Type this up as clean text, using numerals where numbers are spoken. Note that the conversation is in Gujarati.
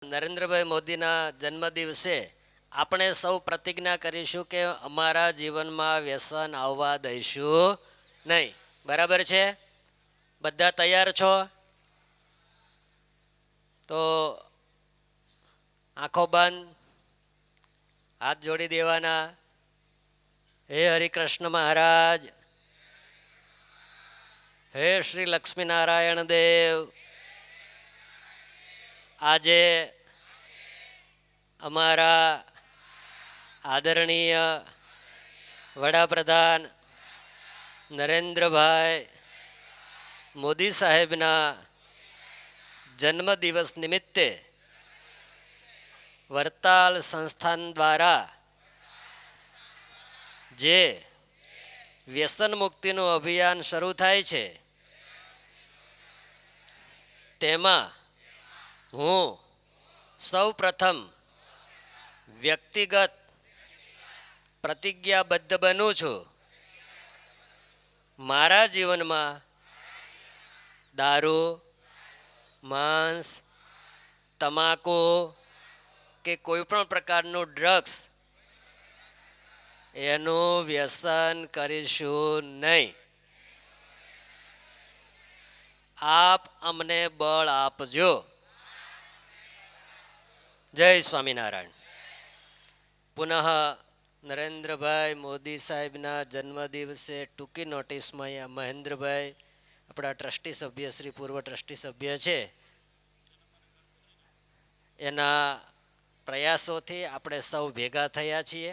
નરેન્દ્રભાઈ મોદીના જન્મદિવસે આપણે સૌ પ્રતિજ્ઞા કરીશું કે અમારા જીવનમાં વ્યસન આવવા દઈશું નહીં. બરાબર છે? બધા તૈયાર છો? તો આંખો બંધ, હાથ જોડી દેવાના. હે હરિકૃષ્ણ મહારાજ, હે શ્રી લક્ષ્મીનારાયણ દેવ, આજે અમારા આદરણીય વડાપ્રધાન નરેન્દ્રભાઈ મોદી સાહેબના જન્મદિવસ નિમિત્તે વરતાલ સંસ્થાન દ્વારા જે વ્યસન મુક્તિનું અભિયાન શરૂ થાય છે તેમાં હું સૌ પ્રથમ વ્યક્તિગત પ્રતિજ્ઞાબદ્ધ બનું છું. મારા જીવનમાં દારૂ, માંસ, તમાકુ કે કોઈ પણ પ્રકારનું ડ્રગ્સ એનું વ્યસન કરીશું નહીં. આપ અમને બળ આપજો. જય સ્વામિનારાયણ. પુનઃ નરેન્દ્રભાઈ મોદી સાહેબના જન્મદિવસે ટૂંકી નોટિસમાં અહીંયા મહેન્દ્રભાઈ આપણા ટ્રસ્ટી સભ્ય શ્રી પૂર્વ ટ્રસ્ટી સભ્ય છે એના પ્રયાસોથી આપણે સૌ ભેગા થયા છીએ.